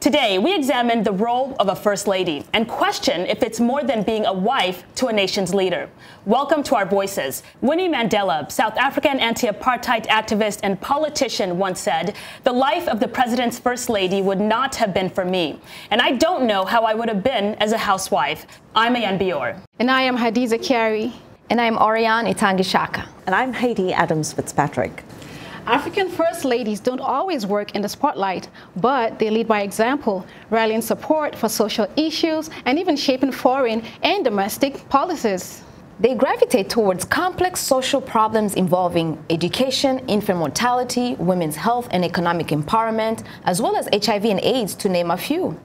Today, we examine the role of a First Lady and question if it's more than being a wife to a nation's leader. Welcome to our voices. Winnie Mandela, South African anti-apartheid activist and politician, once said, "The life of the president's First Lady would not have been for me. And I don't know how I would have been as a housewife." I'm Ayan Bior. And I am Hadiza Kiari. And I'm Oriane Itangishaka. And I'm Haiti Adams Fitzpatrick. African First Ladies don't always work in the spotlight, but they lead by example, rallying support for social issues and even shaping foreign and domestic policies. They gravitate towards complex social problems involving education, infant mortality, women's health and economic empowerment, as well as HIV and AIDS, to name a few.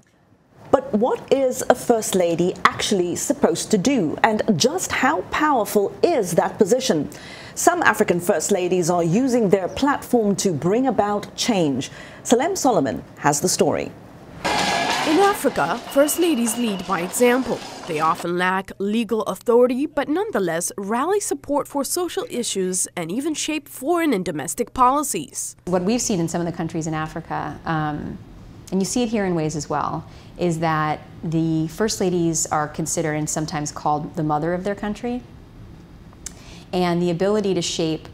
But what is a First Lady actually supposed to do? And just how powerful is that position? Some African First Ladies are using their platform to bring about change. Salem Solomon has the story. In Africa, First Ladies lead by example. They often lack legal authority, but nonetheless rally support for social issues and even shape foreign and domestic policies. What we've seen in some of the countries in Africa, and you see it here in ways as well, is that the First Ladies are considered and sometimes called the mother of their country. And the ability to shape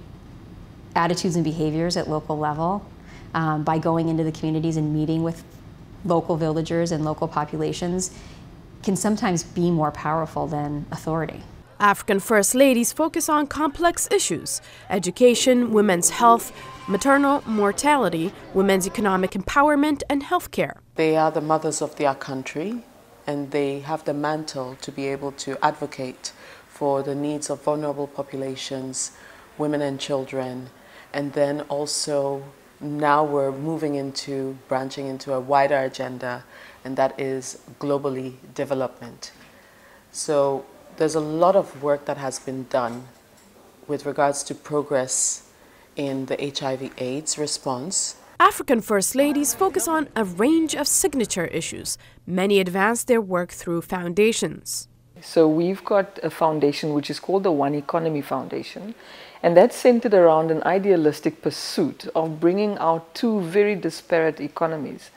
attitudes and behaviors at local level by going into the communities and meeting with local villagers and local populations can sometimes be more powerful than authority. African First Ladies focus on complex issues: education, women's health, maternal mortality, women's economic empowerment, and healthcare. They are the mothers of their country, and they have the mantle to be able to advocate for the needs of vulnerable populations, women and children, and then also now we're branching into a wider agenda, and that is globally development. So there's a lot of work that has been done with regards to progress in the HIV/AIDS response. African First Ladies focus on a range of signature issues. Many advance their work through foundations. So we've got a foundation which is called the One Economy Foundation, and that's centered around an idealistic pursuit of bringing our two very disparate economies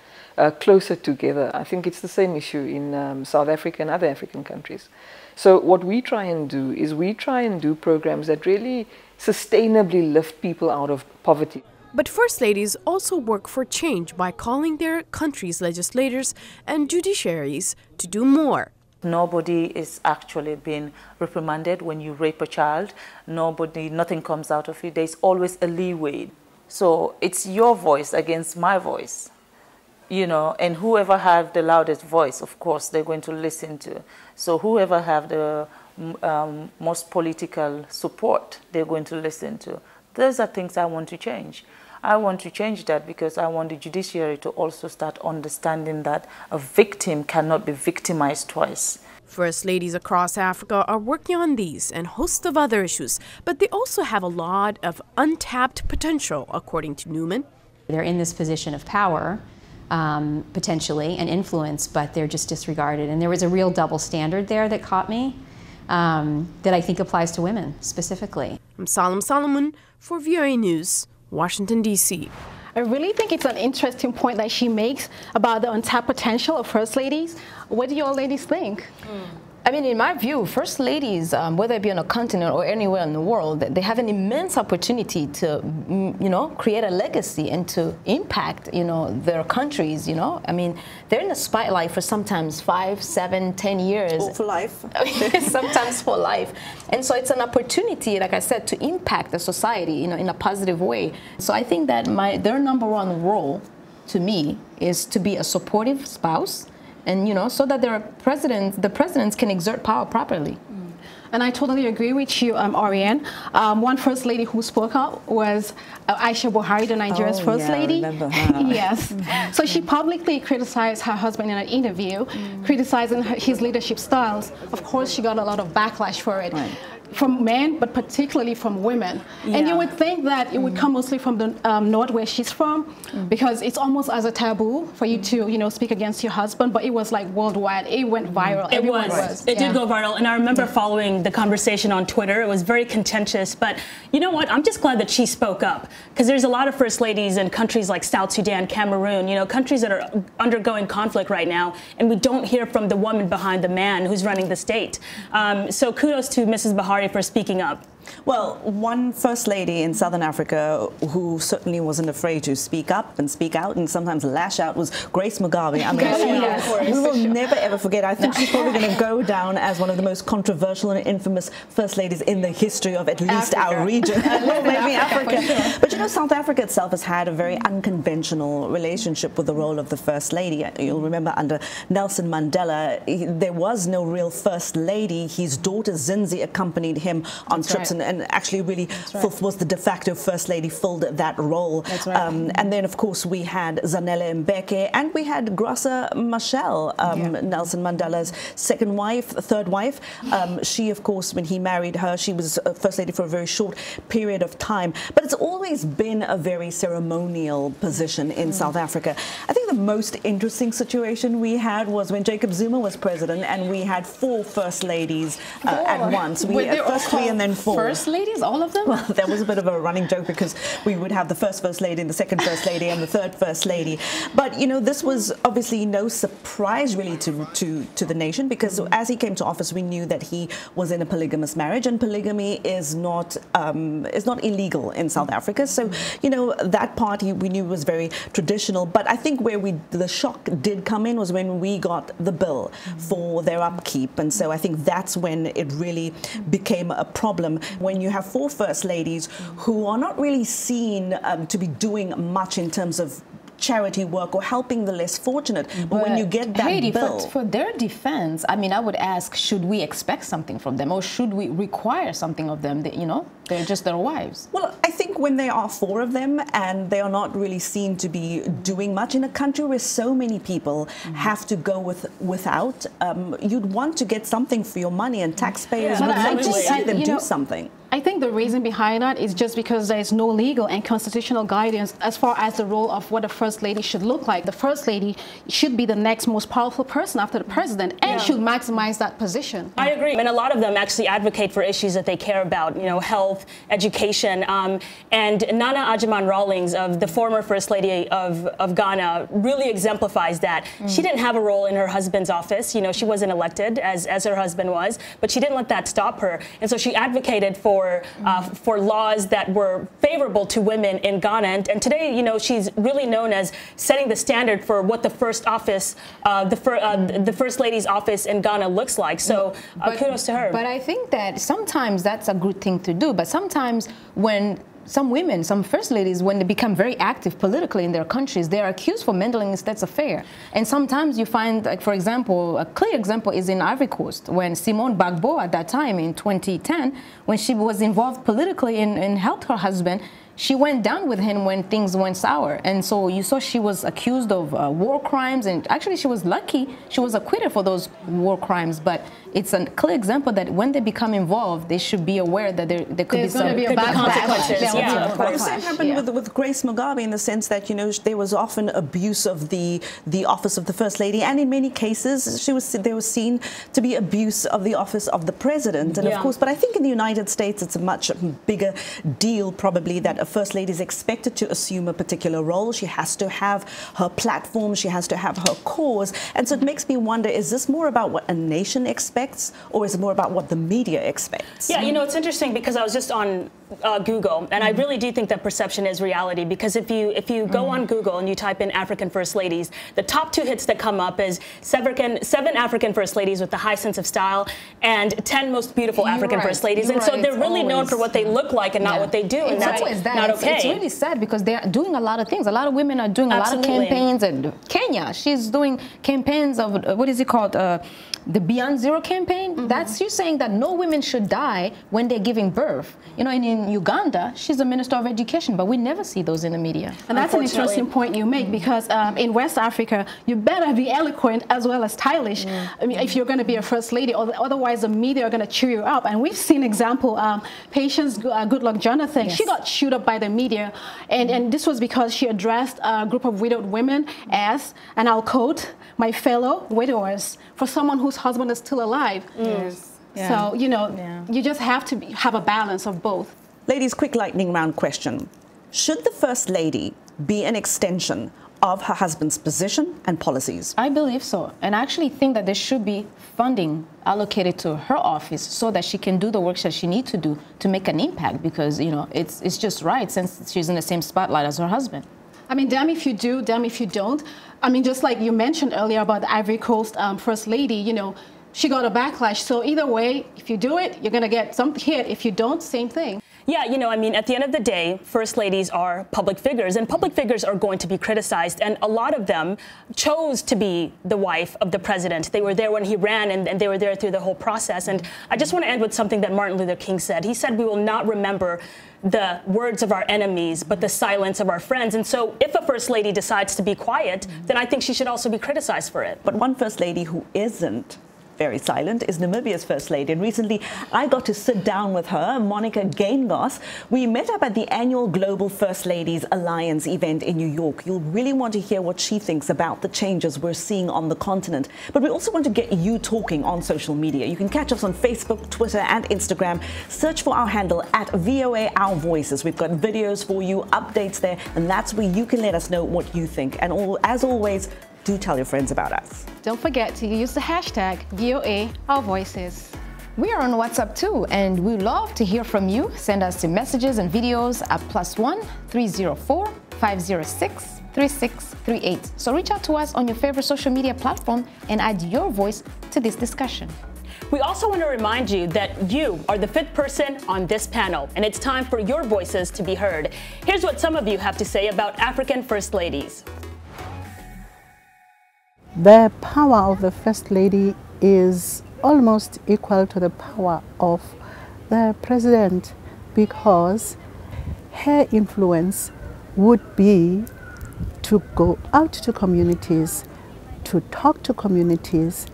closer together. I think it's the same issue in South Africa and other African countries. So what we try and do is we try and do programs that really sustainably lift people out of poverty. But First Ladies also work for change by calling their country's legislators and judiciaries to do more. Nobody is actually being reprimanded when you rape a child. Nothing comes out of it. There's always a leeway. So it's your voice against my voice, you know, and whoever have the loudest voice, of course, they're going to listen to. So whoever have the most political support, they're going to listen to. Those are things I want to change. I want to change that because I want the judiciary to also start understanding that a victim cannot be victimized twice. First Ladies across Africa are working on these and a host of other issues, but they also have a lot of untapped potential, according to Newman. They're in this position of power, potentially, and influence, but they're just disregarded. And there was a real double standard there that caught me, that I think applies to women specifically. I'm Salem Solomon for VOA News, Washington, D.C. I really think it's an interesting point that she makes about the untapped potential of First Ladies. What do you all ladies think? I mean, in my view, First Ladies, whether it be on a continent or anywhere in the world, they have an immense opportunity to, you know, create a legacy and to impact, you know, their countries, you know. I mean, they're in the spotlight for sometimes 5, 7, 10 years. Or for life. Sometimes for life. And so it's an opportunity, like I said, to impact the society, you know, in a positive way. So I think that their number one role, to me, is to be a supportive spouse, and, you know, so that the presidents can exert power properly. And I totally agree with you, Oriane. One First Lady who spoke out was Aisha Buhari, the Nigeria's First Lady. I remember her. Yes. So she publicly criticized her husband in an interview, criticizing his leadership styles. Of course, she got a lot of backlash for it. Right. from men, but particularly from women. Yeah. And you would think that it would come mostly from the north where she's from, because it's almost as a taboo for you to, you know, speak against your husband. But it was like worldwide. It went viral. Everyone was. It did go viral, and I remember following the conversation on Twitter. It was very contentious, but you know what? I'm just glad that she spoke up, because there's a lot of first ladies in countries like South Sudan, Cameroon, you know, countries that are undergoing conflict right now, and we don't hear from the woman behind the man who's running the state. So kudos to Mrs. Bahari for speaking up. Well, one first lady in Southern Africa who certainly wasn't afraid to speak up and speak out and sometimes lash out was Grace Mugabe. I mean, we will never ever forget. I think she's probably going to go down as one of the most controversial and infamous first ladies in the history of at least our region. Maybe Africa. Sure. But you know, South Africa itself has had a very unconventional relationship with the role of the first lady. You'll remember under Nelson Mandela, there was no real first lady. His daughter Zinzi accompanied him on trips. And actually really was the de facto first lady, filled that role. That's right. And then, of course, we had Zanele Mbeke, and we had Graça Machel, Nelson Mandela's third wife. She, of course, when he married her, she was first lady for a very short period of time. But it's always been a very ceremonial position in South Africa. I think the most interesting situation we had was when Jacob Zuma was president, and we had 4 first ladies at once. We had first 3 and then 4. First ladies, all of them? Well, there was a bit of a running joke because we would have the first lady and the second first lady and the third first lady. But, you know, this was obviously no surprise really to the nation, because as he came to office, we knew that he was in a polygamous marriage, and polygamy is not illegal in South Africa. So, you know, that part we knew was very traditional. But I think where the shock did come in was when we got the bill for their upkeep. And so I think that's when it really became a problem, when you have 4 first ladies who are not really seen to be doing much in terms of charity work or helping the less fortunate. But when you get that bill... For their defense, I mean, I would ask, should we expect something from them, or should we require something of them? That, you know, they're just their wives. Well, I think when there are 4 of them and they are not really seen to be doing much in a country where so many people have to go without, you'd want to get something for your money, and taxpayers would like to see them do something. I think the reason behind that is just because there is no legal and constitutional guidance as far as the role of what a first lady should look like. The first lady should be the next most powerful person after the president, and should maximize that position. I agree. And a lot of them actually advocate for issues that they care about, you know, health, education. And Nana Agyemang-Rawlings, of the former First Lady of Ghana, really exemplifies that. She didn't have a role in her husband's office. You know, she wasn't elected as her husband was, but she didn't let that stop her. And so she advocated for laws that were favorable to women in Ghana. And today, you know, she's really known as setting the standard for what the first office, the First Lady's office in Ghana looks like. So kudos to her. But I think that sometimes that's a good thing to do. But sometimes when some women, some first ladies, when they become very active politically in their countries, they are accused for meddling in states affairs. And sometimes you find, like, for example, a clear example is in Ivory Coast, when Simone Gbagbo at that time in 2010, when she was involved politically and helped her husband, she went down with him when things went sour. And so you saw she was accused of war crimes, and actually she was lucky she was acquitted for those war crimes. But it's a clear example that when they become involved, they should be aware that there could be some consequences. The same happened with Grace Mugabe, in the sense that, you know, there was often abuse of the office of the First Lady, and in many cases there was seen to be abuse of the office of the President. And of course, but I think in the United States it's a much bigger deal, probably, that a First Lady is expected to assume a particular role. She has to have her platform, she has to have her cause. And so it makes me wonder, is this more about what a nation expects, or is it more about what the media expects? Yeah, you know, it's interesting because I was just on Google, and I really do think that perception is reality, because if you go on Google and you type in African First Ladies, the top 2 hits that come up is 7 African First Ladies with the high sense of style, and 10 most beautiful African First Ladies. And so they're really known for what they look like and not what they do, and that's not okay. It's really sad, because they're doing a lot of things. A lot of women are doing a lot of campaigns. And Kenya, she's doing campaigns of, what is it called? the Beyond Zero campaign, that's you saying that no women should die when they're giving birth. You know, in Uganda, she's a minister of education, but we never see those in the media. And that's an interesting point you make, because in West Africa, you better be eloquent as well as stylish. I mean, if you're going to be a first lady, otherwise the media are going to cheer you up. And we've seen example, Patience Goodluck Jonathan, she got chewed up by the media, and this was because she addressed a group of widowed women as, and I'll quote, "my fellow widowers," for someone whose husband is still alive. Yeah. So, you know, you just have to have a balance of both. Ladies, quick lightning round question. Should the First Lady be an extension of her husband's position and policies? I believe so. And I actually think that there should be funding allocated to her office so that she can do the work that she needs to do to make an impact, because, you know, it's just right since she's in the same spotlight as her husband. I mean, damn if you do, damn if you don't. I mean, just like you mentioned earlier about the Ivory Coast First Lady, you know, she got a backlash. So either way, if you do it, you're going to get some hit. If you don't, same thing. Yeah, you know, I mean, at the end of the day, first ladies are public figures, and public figures are going to be criticized. And a lot of them chose to be the wife of the president. They were there when he ran, and they were there through the whole process. And I just want to end with something that Martin Luther King said. He said, "We will not remember the words of our enemies, but the silence of our friends." And so if a first lady decides to be quiet, then I think she should also be criticized for it. But one first lady who isn't very silent is Namibia's First Lady. And recently, I got to sit down with her, Monica Geingos. We met up at the annual Global First Ladies Alliance event in New York. You'll really want to hear what she thinks about the changes we're seeing on the continent. But we also want to get you talking on social media. You can catch us on Facebook, Twitter, and Instagram. Search for our handle at VOA Our Voices. We've got videos for you, updates there, and that's where you can let us know what you think. And as always, do tell your friends about us. Don't forget to use the hashtag VOA Our Voices. We are on WhatsApp too, and we love to hear from you. Send us your messages and videos at +1 304 506 3638. So reach out to us on your favorite social media platform and add your voice to this discussion. We also want to remind you that you are the fifth person on this panel, and it's time for your voices to be heard. Here's what some of you have to say about African First Ladies. The power of the First Lady is almost equal to the power of the President, because her influence would be to go out to communities, to talk to communities,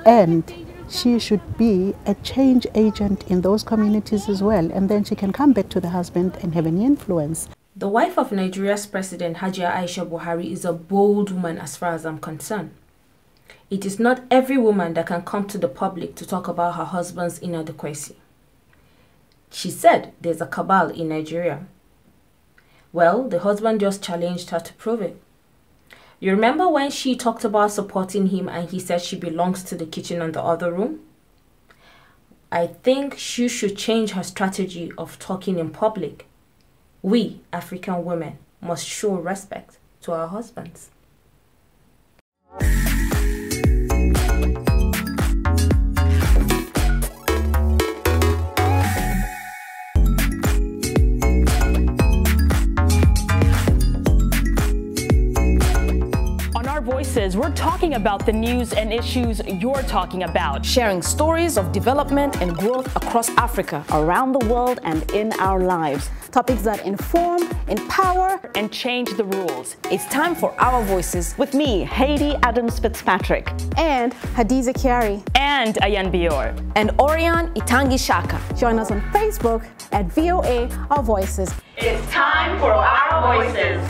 and she should be a change agent in those communities as well, and then she can come back to the husband and have an influence. The wife of Nigeria's President Hajia Aisha Buhari is a bold woman as far as I'm concerned. It is not every woman that can come to the public to talk about her husband's inadequacy. She said there's a cabal in Nigeria. Well, the husband just challenged her to prove it. You remember when she talked about supporting him and he said she belongs to the kitchen and the other room? I think she should change her strategy of talking in public. We, African women, must show respect to our husbands. Voices, we're talking about the news and issues you're talking about. Sharing stories of development and growth across Africa, around the world, and in our lives. Topics that inform, empower, and change the rules. It's time for Our Voices. With me, Haiti Adams Fitzpatrick. And Hadiza Kiari. And Ayan Bior. And Orion Itangi Shaka. Join us on Facebook at VOA Our Voices. It's time for Our Voices.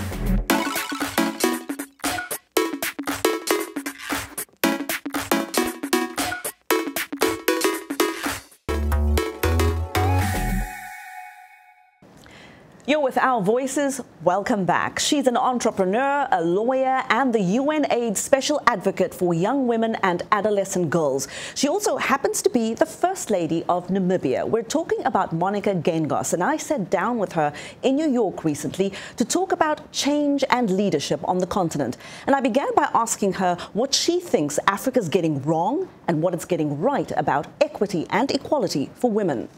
You're with Our Voices. Welcome back. She's an entrepreneur, a lawyer, and the UN AIDS Special Advocate for young women and adolescent girls. She also happens to be the First Lady of Namibia. We're talking about Monica Geingos, and I sat down with her in New York recently to talk about change and leadership on the continent. And I began by asking her what she thinks Africa's getting wrong and what it's getting right about equity and equality for women.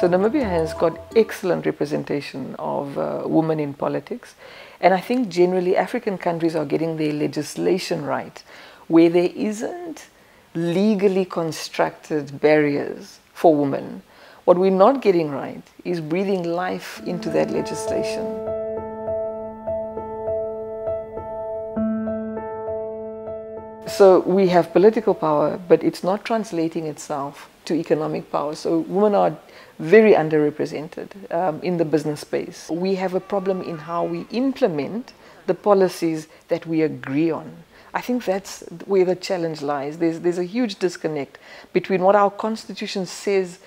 So Namibia has got excellent representation of women in politics, and I think generally African countries are getting their legislation right, where there isn't legally constructed barriers for women. What we're not getting right is breathing life into that legislation. So we have political power, but it's not translating itself to economic power. So women are very underrepresented in the business space. We have a problem in how we implement the policies that we agree on. I think that's where the challenge lies. There's a huge disconnect between what our Constitution says,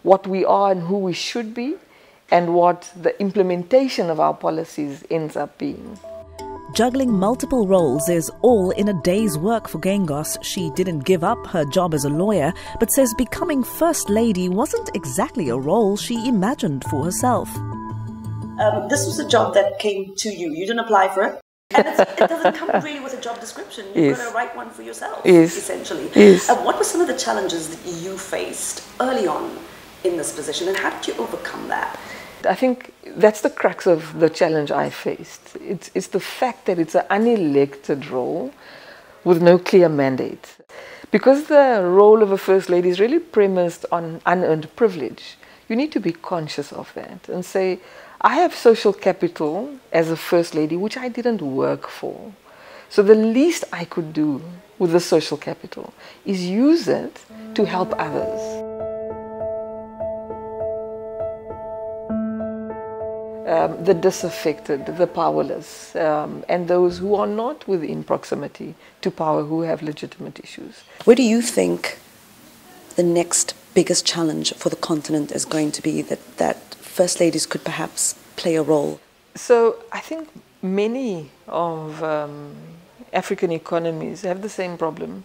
what we are and who we should be, and what the implementation of our policies ends up being. Juggling multiple roles is all in a day's work for Geingos. She didn't give up her job as a lawyer, but says becoming First Lady wasn't exactly a role she imagined for herself. This was a job that came to you. You didn't apply for it. And it doesn't come really with a job description. You've got to write one for yourself, essentially. What were some of the challenges that you faced early on in this position, and how did you overcome that? I think that's the crux of the challenge I faced. It's the fact that it's an unelected role with no clear mandate. Because the role of a First Lady is really premised on unearned privilege, you need to be conscious of that and say, I have social capital as a First Lady, which I didn't work for. So the least I could do with the social capital is use it to help others. The disaffected, the powerless, and those who are not within proximity to power, who have legitimate issues. Where do you think the next biggest challenge for the continent is going to be that First Ladies could perhaps play a role? So I think many of African economies have the same problem,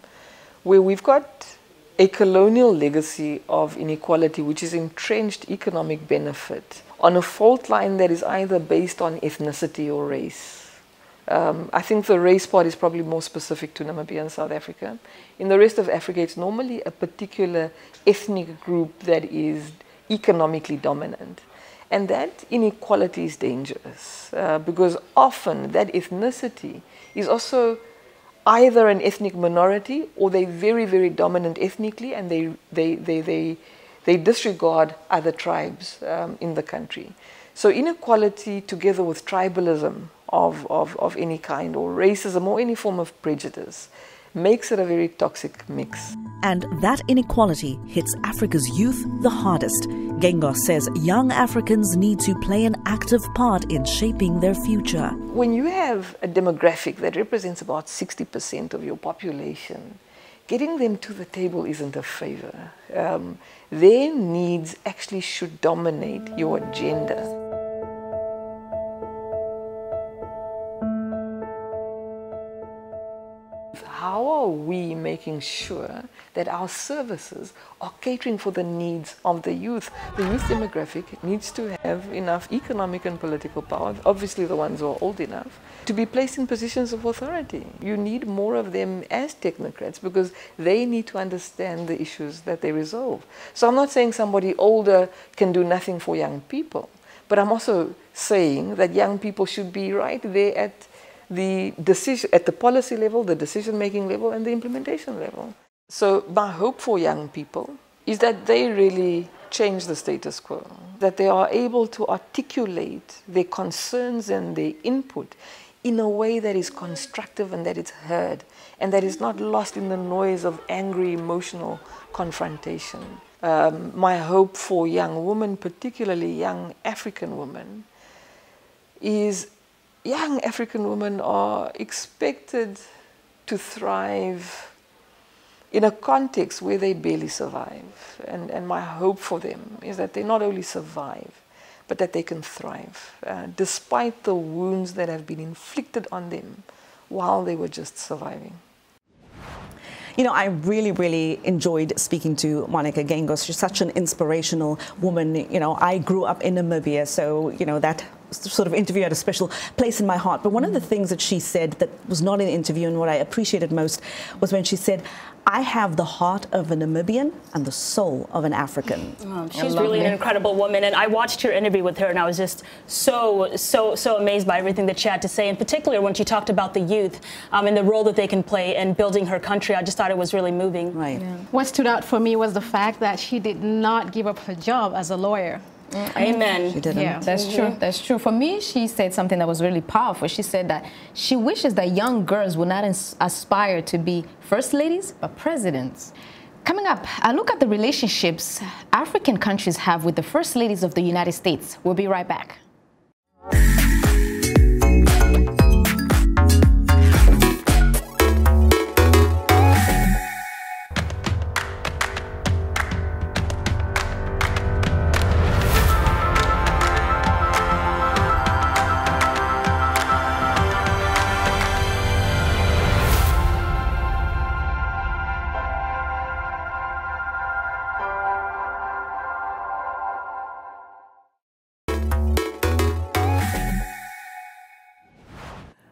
where we've got a colonial legacy of inequality, which is entrenched economic benefit on a fault line that is either based on ethnicity or race. I think the race part is probably more specific to Namibia and South Africa. In the rest of Africa, it's normally a particular ethnic group that is economically dominant. And that inequality is dangerous because often that ethnicity is also either an ethnic minority or they're very, very dominant ethnically, and they disregard other tribes in the country. So inequality together with tribalism of any kind, or racism, or any form of prejudice, makes it a very toxic mix. And that inequality hits Africa's youth the hardest. Geingos says young Africans need to play an active part in shaping their future. When you have a demographic that represents about 60% of your population, getting them to the table isn't a favor. Their needs actually should dominate your agenda. How are we making sure that our services are catering for the needs of the youth? The youth demographic needs to have enough economic and political power, obviously the ones who are old enough, to be placed in positions of authority. You need more of them as technocrats because they need to understand the issues that they resolve. So I'm not saying somebody older can do nothing for young people, but I'm also saying that young people should be right there at the decision, at the policy level, the decision-making level, and the implementation level. So my hope for young people is that they really change the status quo, that they are able to articulate their concerns and their input in a way that is constructive and that is heard, and that is not lost in the noise of angry, emotional confrontation. My hope for young women, particularly young African women, is young African women are expected to thrive in a context where they barely survive. And my hope for them is that they not only survive, but that they can thrive, despite the wounds that have been inflicted on them while they were just surviving. You know, I really enjoyed speaking to Monica Geingos. She's such an inspirational woman. You know, I grew up in Namibia, so, you know, that sort of interview had a special place in my heart. But one of the things that she said that was not in the interview and what I appreciated most was when she said, I have the heart of a Namibian and the soul of an African. Oh, she's really an incredible woman, and I watched your interview with her, and I was just so amazed by everything that she had to say, in particular when she talked about the youth and the role that they can play in building her country. I just thought it was really moving. Right. Yeah. What stood out for me was the fact that she did not give up her job as a lawyer. Amen. She didn't. Yeah, that's true. That's true. For me, she said something that was really powerful. She said that she wishes that young girls would not aspire to be first ladies, but presidents. Coming up, I look at the relationships African countries have with the first ladies of the United States. We'll be right back.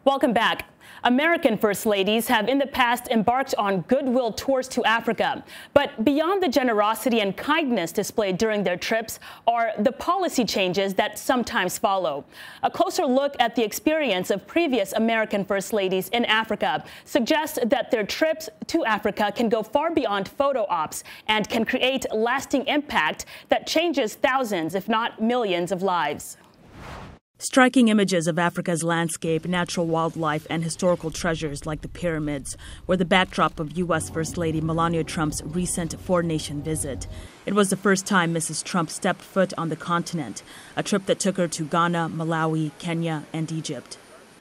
Welcome back. American First Ladies have in the past embarked on goodwill tours to Africa. But beyond the generosity and kindness displayed during their trips are the policy changes that sometimes follow. A closer look at the experience of previous American First Ladies in Africa suggests that their trips to Africa can go far beyond photo ops and can create lasting impact that changes thousands, if not millions, of lives. Striking images of Africa's landscape, natural wildlife, and historical treasures like the pyramids were the backdrop of U.S. First Lady Melania Trump's recent four-nation visit. It was the first time Mrs. Trump stepped foot on the continent, a trip that took her to Ghana, Malawi, Kenya, and Egypt.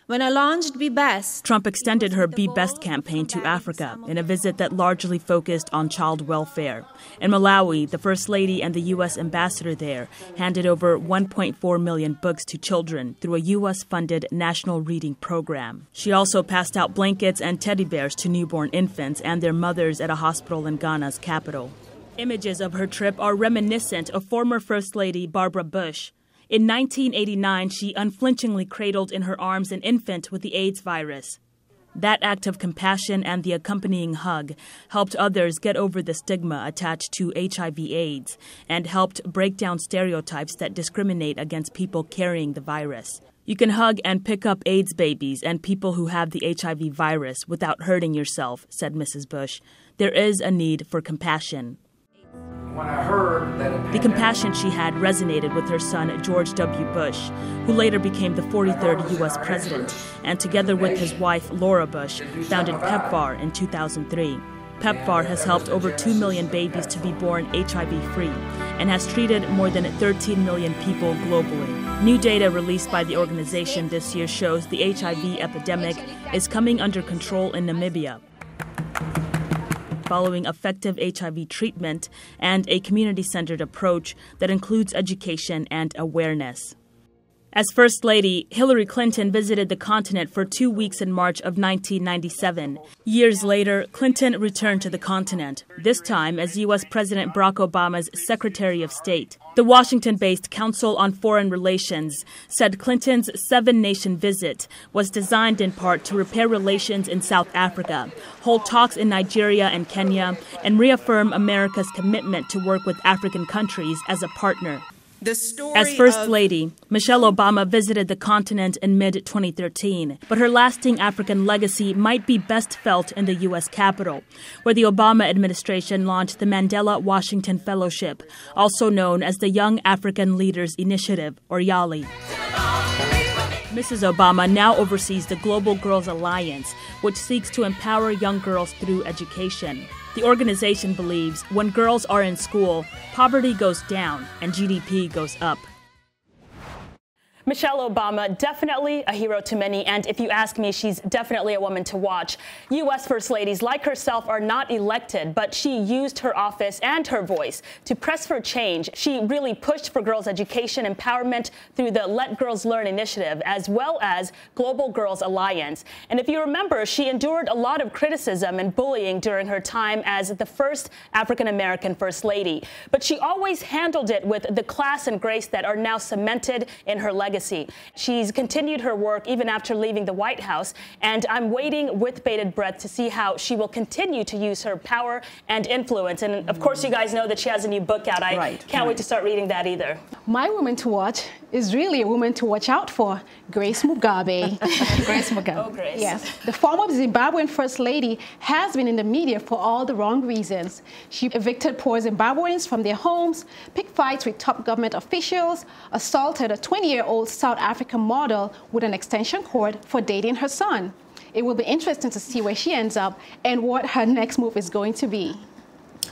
When I launched Be Best, Trump extended her Be Best campaign to Africa in a visit that largely focused on child welfare. In Malawi, the First Lady and the U.S. ambassador there handed over 1.4 million books to children through a U.S.-funded national reading program. She also passed out blankets and teddy bears to newborn infants and their mothers at a hospital in Ghana's capital. Images of her trip are reminiscent of former First Lady Barbara Bush. In 1989, she unflinchingly cradled in her arms an infant with the AIDS virus. That act of compassion and the accompanying hug helped others get over the stigma attached to HIV/AIDS and helped break down stereotypes that discriminate against people carrying the virus. You can hug and pick up AIDS babies and people who have the HIV virus without hurting yourself, said Mrs. Bush. There is a need for compassion. When I heard that the compassion she had resonated with her son, George W. Bush, who later became the 43rd U.S. president, and together with his wife, Laura Bush, founded PEPFAR in 2003. PEPFAR has helped over 2 million babies to be born HIV-free and has treated more than 13 million people globally. New data released by the organization this year shows the HIV epidemic is coming under control in Namibia, following effective HIV treatment and a community-centered approach that includes education and awareness. As First Lady, Hillary Clinton visited the continent for 2 weeks in March of 1997. Years later, Clinton returned to the continent, this time as U.S. President Barack Obama's Secretary of State. The Washington-based Council on Foreign Relations said Clinton's seven-nation visit was designed in part to repair relations in South Africa, hold talks in Nigeria and Kenya, and reaffirm America's commitment to work with African countries as a partner. As First Lady, Michelle Obama visited the continent in mid-2013, but her lasting African legacy might be best felt in the U.S. Capitol, where the Obama administration launched the Mandela Washington Fellowship, also known as the Young African Leaders Initiative, or YALI. Mrs. Obama now oversees the Global Girls Alliance, which seeks to empower young girls through education. The organization believes when girls are in school, poverty goes down and GDP goes up. Michelle Obama, definitely a hero to many, and if you ask me, she's definitely a woman to watch. U.S. First Ladies like herself are not elected, but she used her office and her voice to press for change. She really pushed for girls' education empowerment through the Let Girls Learn initiative, as well as Global Girls Alliance. And if you remember, she endured a lot of criticism and bullying during her time as the first African-American First Lady. But she always handled it with the class and grace that are now cemented in her legacy. legacy. She's continued her work even after leaving the White House, and I'm waiting with bated breath to see how she will continue to use her power and influence. And of course, you guys know that she has a new book out. I can't wait to start reading that either. My woman to watch is really a woman to watch out for, Grace Mugabe. Grace Mugabe. Oh, Grace. Yes. The former Zimbabwean First Lady has been in the media for all the wrong reasons. She evicted poor Zimbabweans from their homes, picked fights with top government officials, assaulted a 20-year-old South African model with an extension cord for dating her son. It will be interesting to see where she ends up and what her next move is going to be.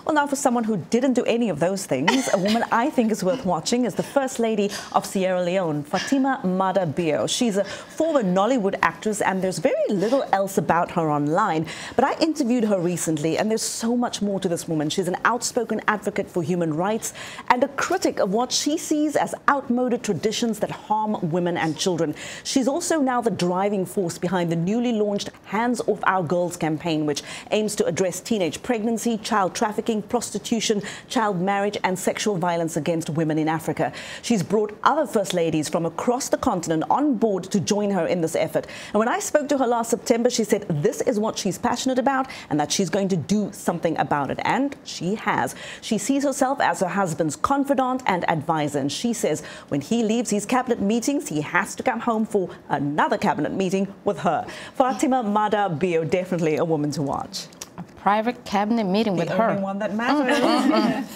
Well, now for someone who didn't do any of those things, a woman I think is worth watching is the First Lady of Sierra Leone, Fatima Mada Bio. She's a former Nollywood actress, and there's very little else about her online. But I interviewed her recently, and there's so much more to this woman. She's an outspoken advocate for human rights and a critic of what she sees as outmoded traditions that harm women and children. She's also now the driving force behind the newly launched Hands Off Our Girls campaign, which aims to address teenage pregnancy, child trafficking, prostitution, child marriage and sexual violence against women in Africa. She's brought other First Ladies from across the continent on board to join her in this effort. And when I spoke to her last September, she said this is what she's passionate about and that she's going to do something about it. And she has. She sees herself as her husband's confidant and advisor. And she says when he leaves his cabinet meetings, he has to come home for another cabinet meeting with her. Fatima Mada Bio, definitely a woman to watch. A private cabinet meeting with her. The only one that matters.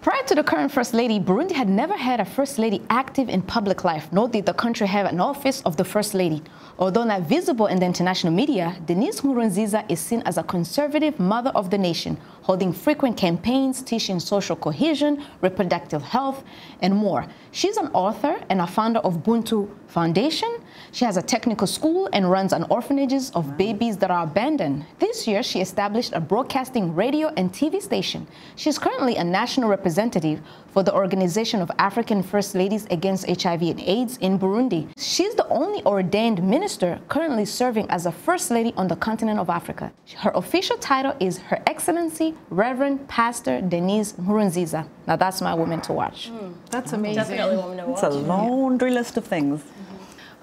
Prior to the current First Lady, Burundi had never had a First Lady active in public life, nor did the country have an office of the First Lady. Although not visible in the international media, Denise Nkurunziza is seen as a conservative mother of the nation, holding frequent campaigns, teaching social cohesion, reproductive health, and more. She's an author and a founder of Ubuntu Foundation. She has a technical school and runs an orphanages of babies that are abandoned. This year, she established a broadcasting radio and TV station. She's currently a national representative for the Organization of African First Ladies Against HIV and AIDS in Burundi. She's the only ordained minister currently serving as a First Lady on the continent of Africa. Her official title is Her Excellency Reverend Pastor Denise Nkurunziza. Now that's my woman to watch. That's amazing. Definitely a woman to watch. It's a laundry list of things.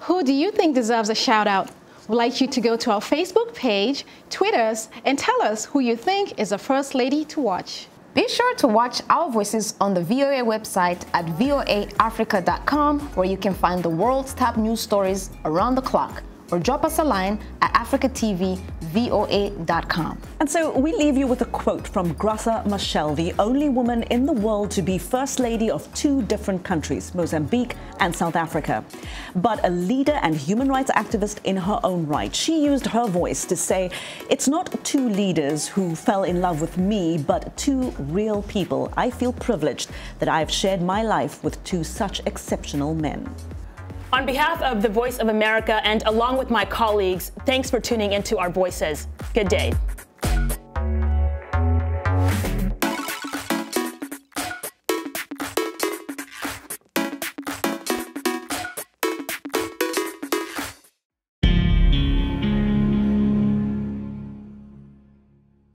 Who do you think deserves a shout out? We'd like you to go to our Facebook page, tweet us, and tell us who you think is a First Lady to watch. Be sure to watch our voices on the VOA website at voaafrica.com, where you can find the world's top news stories around the clock, or drop us a line at africatvvoa.com. And so we leave you with a quote from Graça Machel, the only woman in the world to be First Lady of two different countries, Mozambique and South Africa. But a leader and human rights activist in her own right. She used her voice to say, it's not two leaders who fell in love with me, but two real people. I feel privileged that I've shared my life with two such exceptional men. On behalf of the Voice of America and along with my colleagues, thanks for tuning into our voices. Good day.